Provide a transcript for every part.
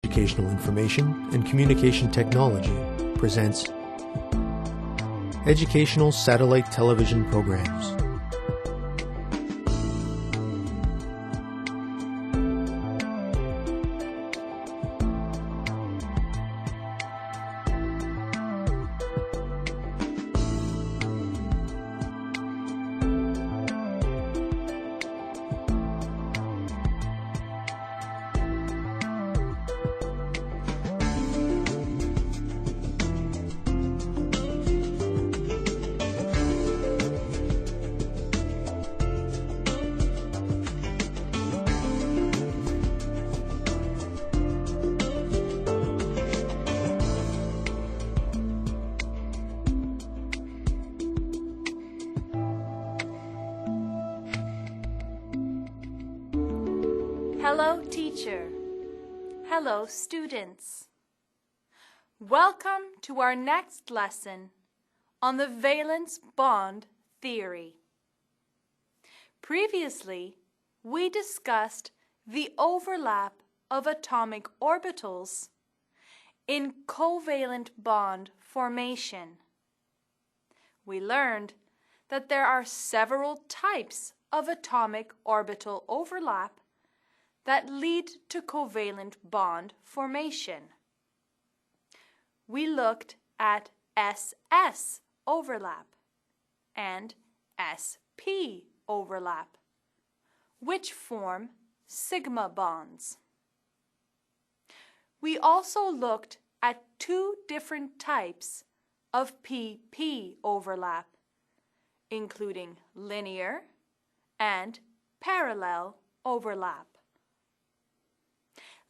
Educational Information and Communication Technology presents Educational Satellite Television Programs. Hello, teacher. Hello, students. Welcome to our next lesson on the valence bond theory. Previously, we discussed the overlap of atomic orbitals in covalent bond formation. We learned that there are several types of atomic orbital overlap that lead to covalent bond formation. We looked at SS overlap and SP overlap, which form sigma bonds. We also looked at two different types of PP overlap, including linear and parallel overlap.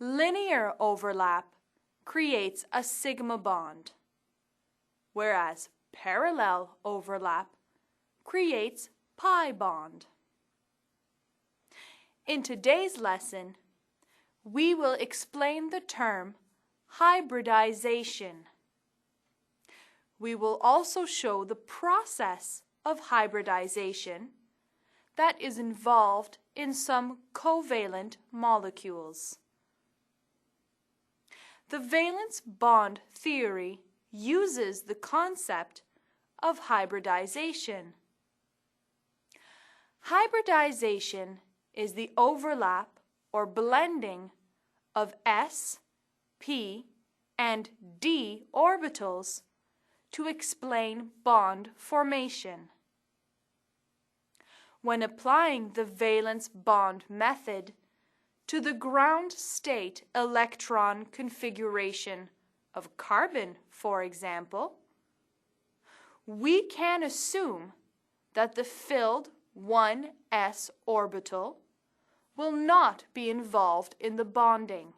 Linear overlap creates a sigma bond, whereas parallel overlap creates pi bond. In today's lesson, we will explain the term hybridization. We will also show the process of hybridization that is involved in some covalent molecules. The valence bond theory uses the concept of hybridization. Hybridization is the overlap or blending of s, p, and d orbitals to explain bond formation. When applying the valence bond method to the ground state electron configuration of carbon, for example, we can assume that the filled 1s orbital will not be involved in the bonding.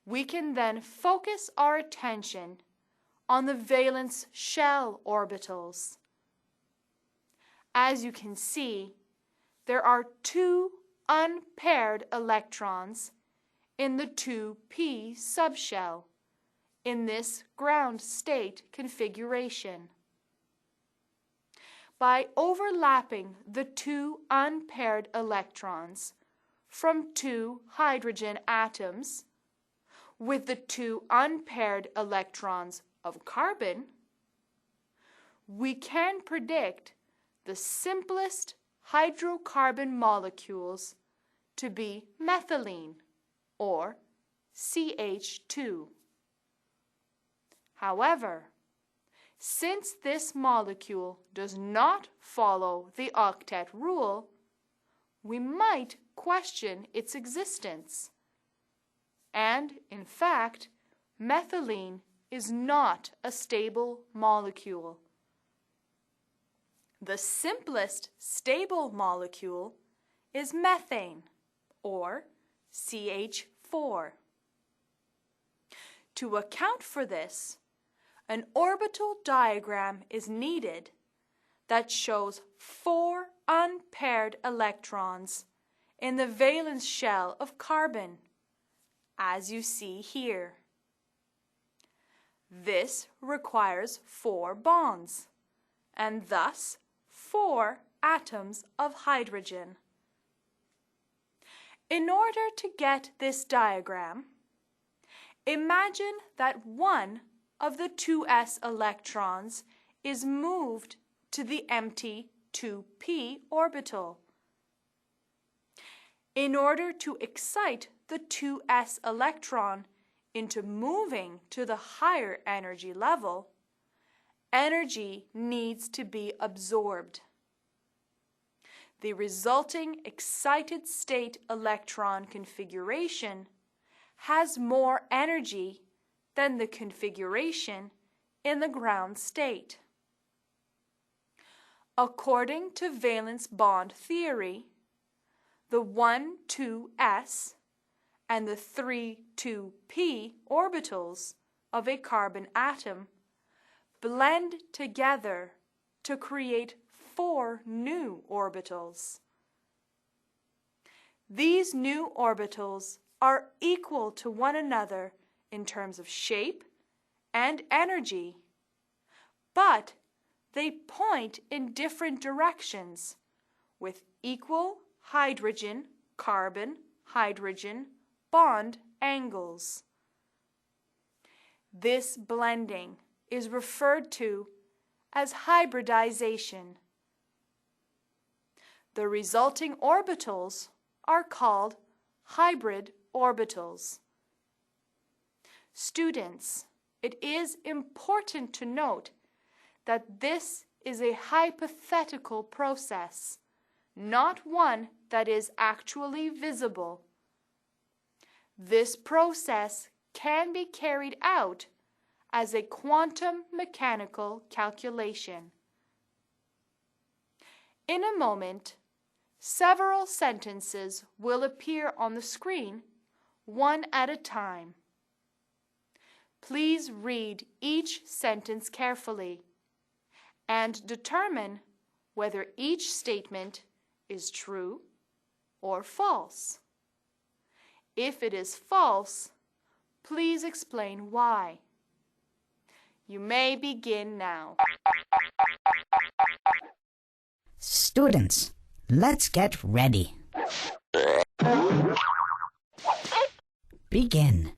We can then focus our attention on the valence shell orbitals. As you can see, there are two unpaired electrons in the 2p subshell in this ground state configuration. By overlapping the two unpaired electrons from two hydrogen atoms with the two unpaired electrons of carbon, we can predict the simplest hydrocarbon molecules to be methylene, or CH2. However, since this molecule does not follow the octet rule, we might question its existence. And, in fact, methylene is not a stable molecule. The simplest stable molecule is methane, or CH4. To account for this, an orbital diagram is needed that shows 4 unpaired electrons in the valence shell of carbon, as you see here. This requires 4 bonds, and thus 4 atoms of hydrogen. In order to get this diagram, imagine that one of the 2s electrons is moved to the empty 2p orbital. In order to excite the 2s electron into moving to the higher energy level, energy needs to be absorbed. The resulting excited state electron configuration has more energy than the configuration in the ground state. According to valence bond theory, the 1,2s and the 3,2p orbitals of a carbon atom blend together to create 4 new orbitals. These new orbitals are equal to one another in terms of shape and energy, but they point in different directions with equal hydrogen-carbon-hydrogen bond angles. This blending is referred to as hybridization. The resulting orbitals are called hybrid orbitals. Students, it is important to note that this is a hypothetical process, not one that is actually visible. This process can be carried out as a quantum mechanical calculation. In a moment, several sentences will appear on the screen, one at a time. Please read each sentence carefully and determine whether each statement is true or false. If it is false, please explain why. You may begin now. Students, let's get ready. Begin.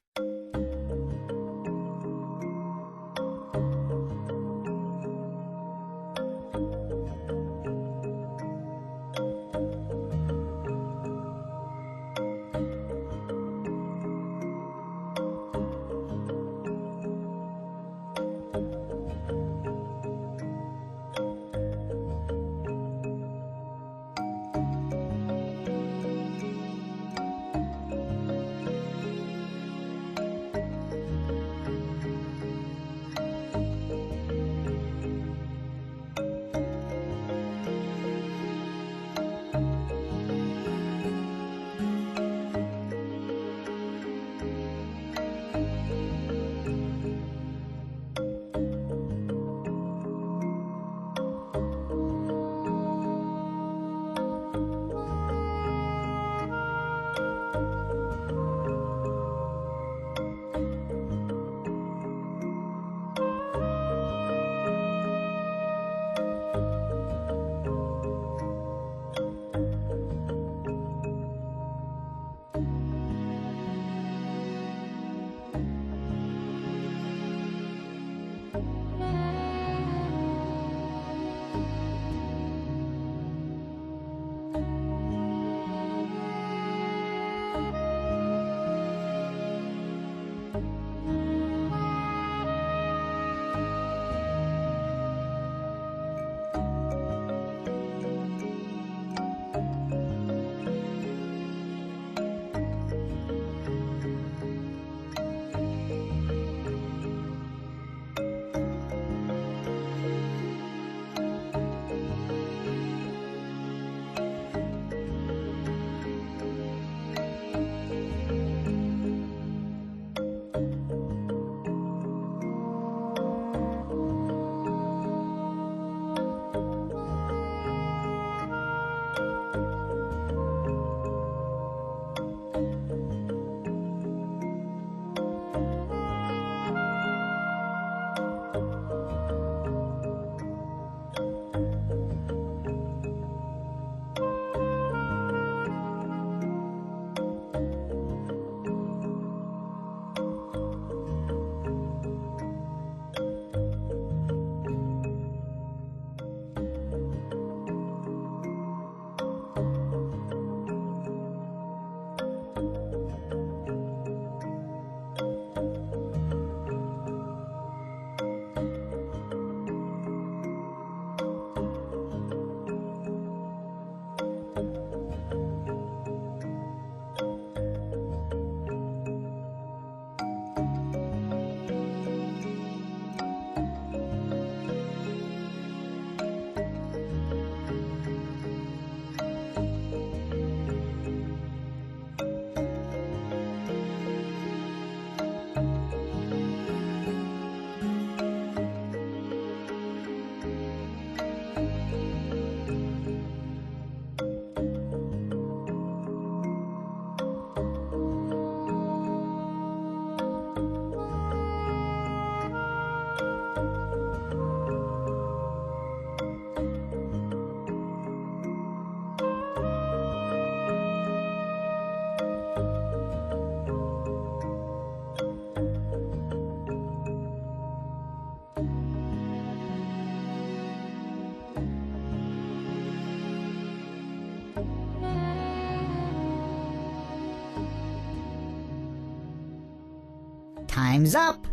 Time's up!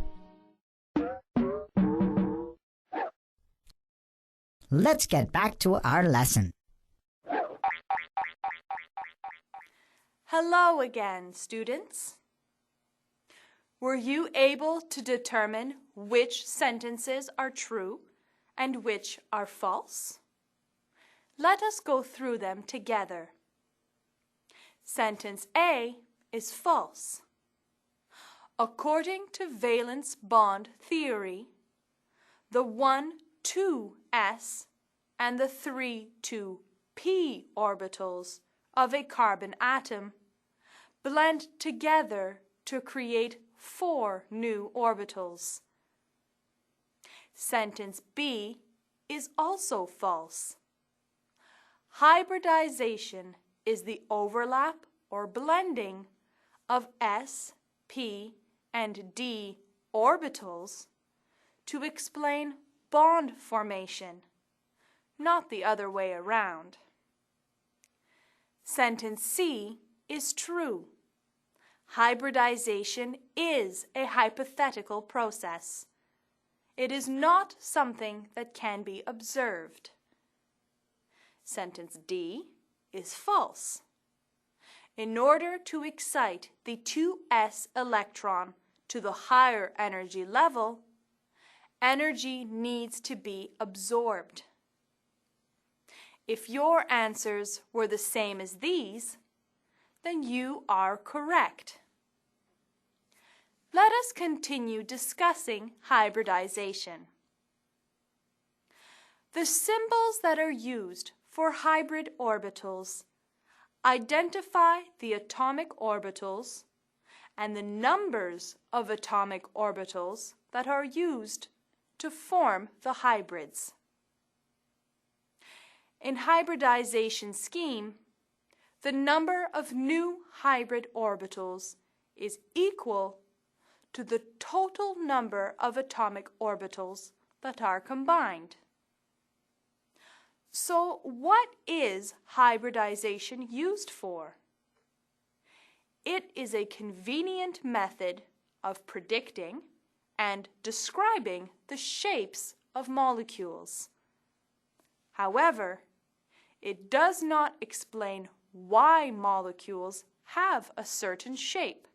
Let's get back to our lesson. Hello again, students. Were you able to determine which sentences are true and which are false? Let us go through them together. Sentence A is false. According to valence bond theory, the 1,2s and the 3,2p orbitals of a carbon atom blend together to create 4 new orbitals. Sentence B is also false. Hybridization is the overlap or blending of s, p, and d orbitals to explain bond formation, not the other way around. Sentence C is true. Hybridization is a hypothetical process. It is not something that can be observed. Sentence D is false. In order to excite the 2s electron to the higher energy level, energy needs to be absorbed. If your answers were the same as these, then you are correct. Let us continue discussing hybridization. The symbols that are used for hybrid orbitals identify the atomic orbitals and the numbers of atomic orbitals that are used to form the hybrids. In hybridization scheme, the number of new hybrid orbitals is equal to the total number of atomic orbitals that are combined. So, what is hybridization used for? It is a convenient method of predicting and describing the shapes of molecules. However, it does not explain why molecules have a certain shape.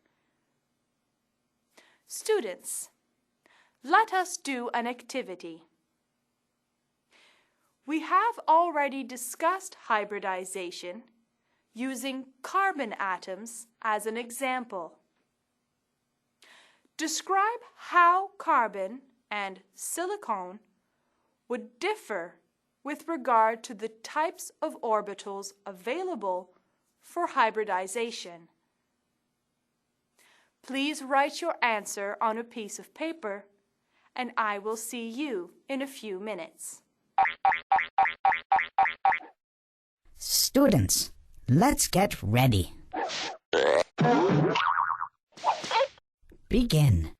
Students, let us do an activity. We have already discussed hybridization using carbon atoms as an example. Describe how carbon and silicon would differ with regard to the types of orbitals available for hybridization. Please write your answer on a piece of paper, and I will see you in a few minutes. Students, let's get ready. Begin.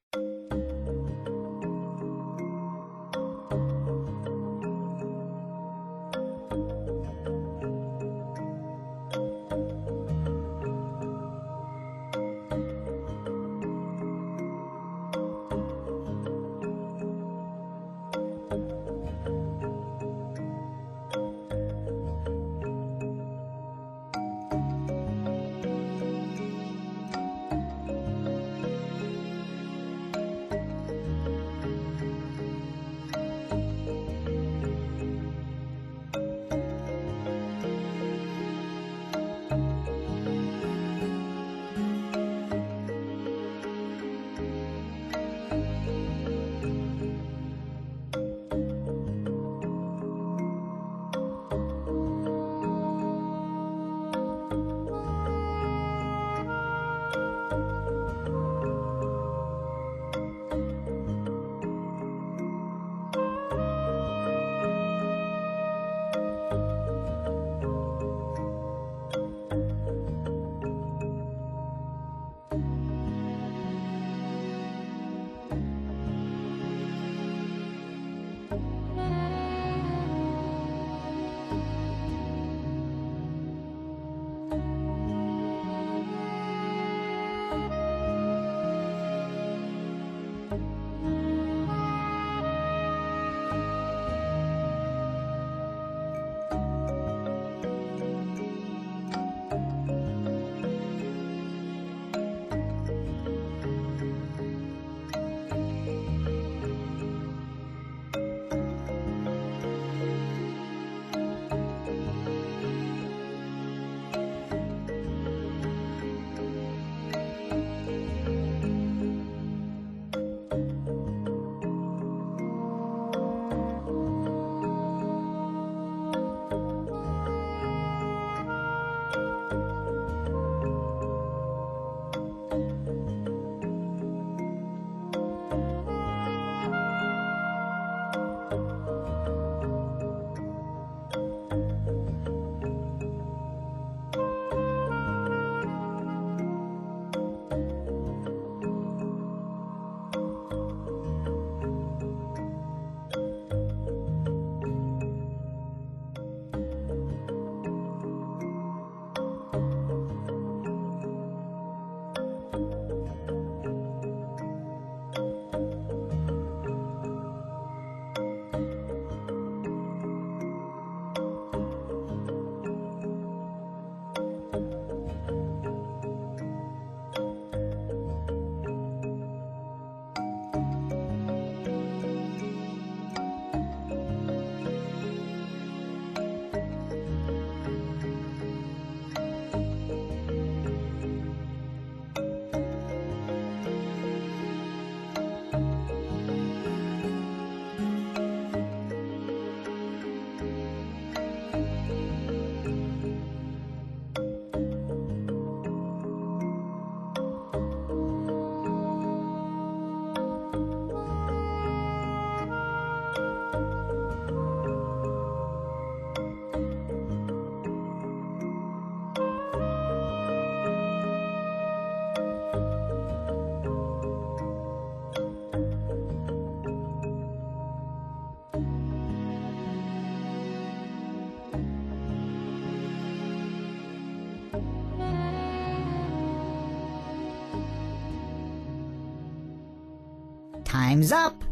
Time's up!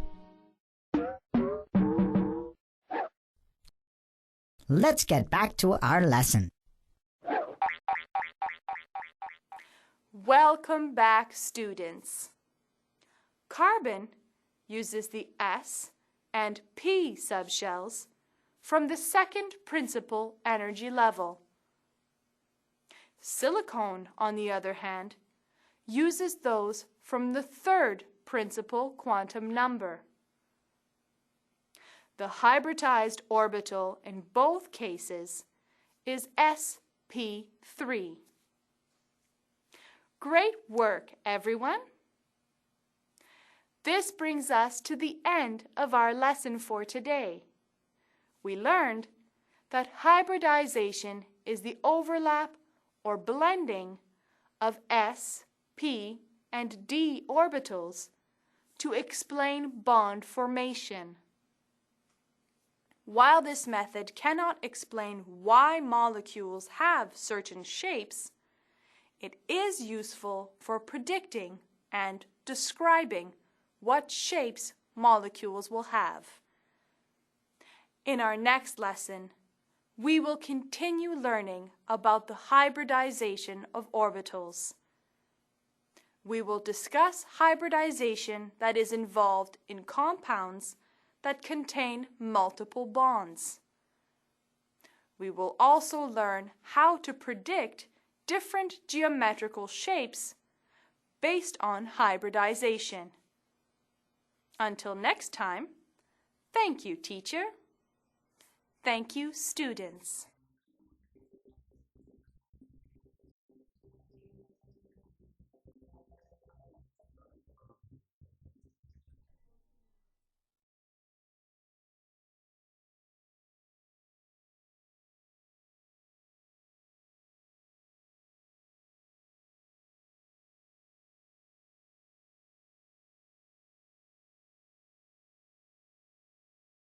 Let's get back to our lesson. Welcome back, students. Carbon uses the S and P subshells from the second principal energy level. Silicon, on the other hand, uses those from the third principal quantum number. The hybridized orbital in both cases is sp3. Great work, everyone! This brings us to the end of our lesson for today. We learned that hybridization is the overlap or blending of s, p, and d orbitals to explain bond formation. While this method cannot explain why molecules have certain shapes, it is useful for predicting and describing what shapes molecules will have. In our next lesson, we will continue learning about the hybridization of orbitals. We will discuss hybridization that is involved in compounds that contain multiple bonds. We will also learn how to predict different geometrical shapes based on hybridization. Until next time, thank you, teacher. Thank you, students.